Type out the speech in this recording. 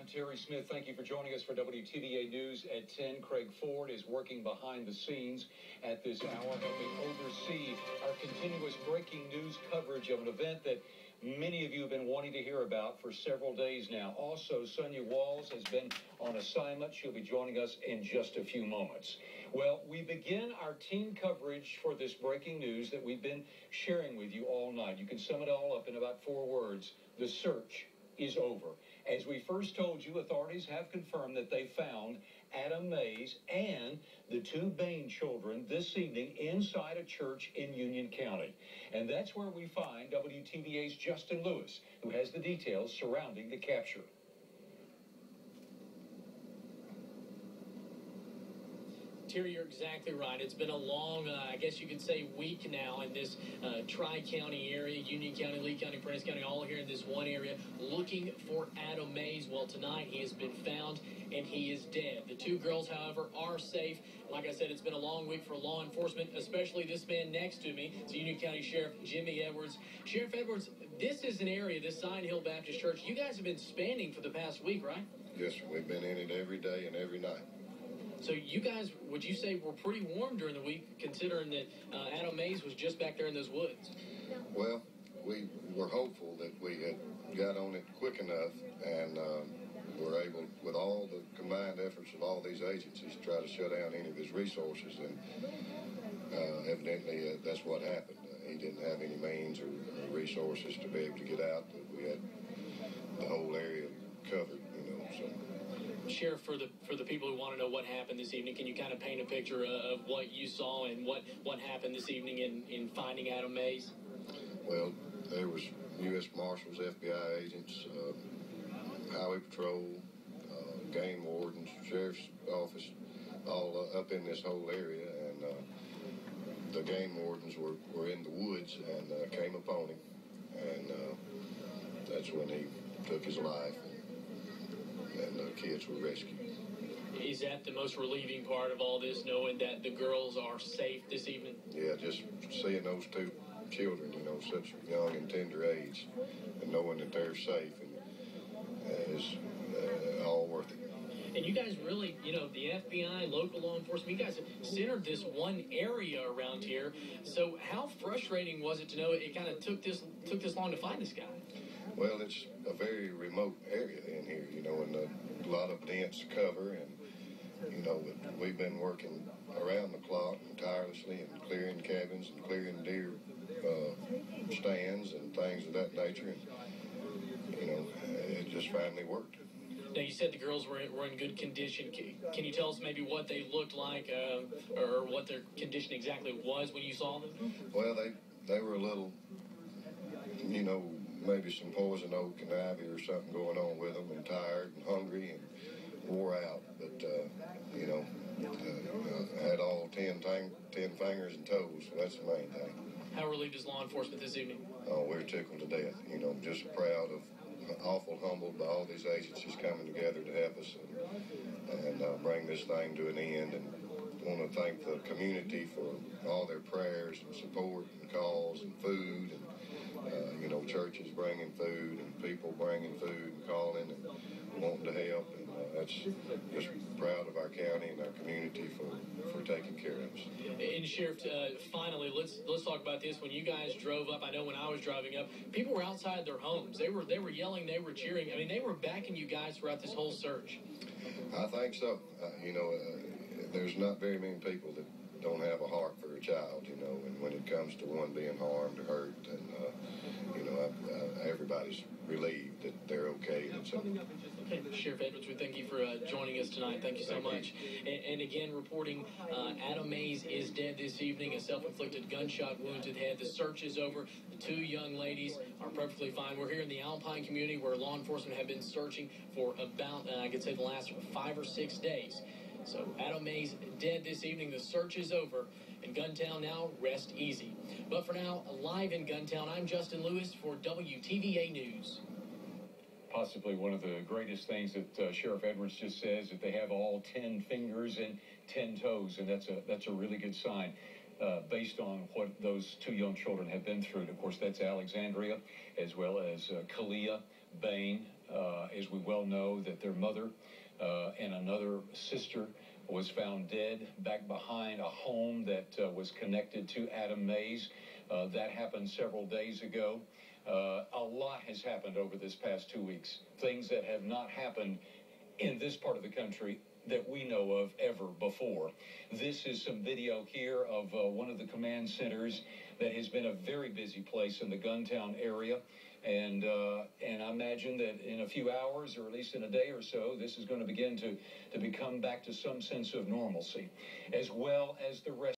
I'm Terry Smith. Thank you for joining us for WTVA News at 10. Craig Ford is working behind the scenes at this hour, helping oversee our continuous breaking news coverage of an event that many of you have been wanting to hear about for several days now. Also, Sonia Walls has been on assignment. She'll be joining us in just a few moments. Well, we begin our team coverage for this breaking news that we've been sharing with you all night. You can sum it all up in about 4 words. The search is over. As we first told you, authorities have confirmed that they found Adam Mays and the 2 Bain children this evening inside a church in Union County. And that's where we find WTVA's Justin Lewis, who has the details surrounding the capture. Terry, you're exactly right. It's been a long, I guess you could say, week now in this Tri-County area, Union County, Lee County, Prentice County, all here in this one area, looking for Adam Mays. Well, tonight he has been found, and he is dead. The 2 girls, however, are safe. Like I said, it's been a long week for law enforcement, especially this man next to me. It's Union County Sheriff Jimmy Edwards. Sheriff Edwards, this is an area, this Zion Hill Baptist Church, you guys have been spanning for the past week, right? Yes, sir. We've been in it every day and every night. So you guys, would you say, were pretty warm during the week, considering that Adam Mays was just back there in those woods? Well, we were hopeful that we had got on it quick enough and were able, with all the combined efforts of all these agencies, to try to shut down any of his resources. And evidently, that's what happened. He didn't have any means or resources to be able to get out. We had the whole area covered, so. Sheriff, for the people who want to know what happened this evening, can you kind of paint a picture of what you saw and what happened this evening in finding Adam Mays? Well, there was U.S. Marshals, FBI agents, Highway Patrol, game wardens, Sheriff's Office, all up in this whole area, and the game wardens were in the woods and came upon him, and that's when he took his life. And the kids were rescued. Is that the most relieving part of all this, knowing that the girls are safe this evening? Yeah, just seeing those 2 children, such young and tender age, and knowing that they're safe and is all worth it. And you guys really, the FBI, local law enforcement, you guys have centered this one area around here. So how frustrating was it to know it kind of took this long to find this guy? Well, it's a very remote area in here, and a lot of dense cover, and, we've been working around the clock and tirelessly and clearing cabins and clearing deer stands and things of that nature, and, it just finally worked. Now, you said the girls were in good condition. Can you tell us maybe what they looked like or what their condition exactly was when you saw them? Well, they were a little, maybe some poison oak and ivy or something going on with them, and tired and hungry and wore out. But, had all 10 fingers and toes, so that's the main thing. How relieved is law enforcement this evening? Oh, we're tickled to death. Just proud of, awful humbled by all these agencies coming together to help us and bring this thing to an end. And want to thank the community for all their prayers and support and calls and food and churches bringing food and people bringing food and calling and wanting to help, and that's just proud of our county and our community for taking care of us. And Sheriff, finally, let's talk about this. When you guys drove up, I know when I was driving up, people were outside their homes. They were yelling, they were cheering. I mean, they were backing you guys throughout this whole search. I think so. There's not very many people that don't have a heart for a child, and when it comes to one being harmed or hurt, and everybody's relieved that they're okay. And so. Okay, Sheriff Edwards, we thank you for joining us tonight. Thank you so much. And again, reporting Adam Mays is dead this evening, a self-inflicted gunshot wound to the head. The search is over. The 2 young ladies are perfectly fine. We're here in the Alpine community where law enforcement have been searching for about, I could say, the last 5 or 6 days. So Adam Mays dead this evening. The search is over. In Guntown now, rest easy. But for now, live in Guntown, I'm Justin Lewis for WTVA News. Possibly one of the greatest things that Sheriff Edwards just says, that they have all 10 fingers and 10 toes, and that's a really good sign. Based on what those 2 young children have been through. And of course, that's Alexandria, as well as Kalia, Bain, as we well know, that their mother and another sister was found dead back behind a home that was connected to Adam Mays. That happened several days ago. A lot has happened over this past 2 weeks, things that have not happened in this part of the country that we know of ever before. This is some video here of one of the command centers that has been a very busy place in the Guntown area. And I imagine that in a few hours, or at least in a day or so, this is going to begin to become back to some sense of normalcy, as well as the rest.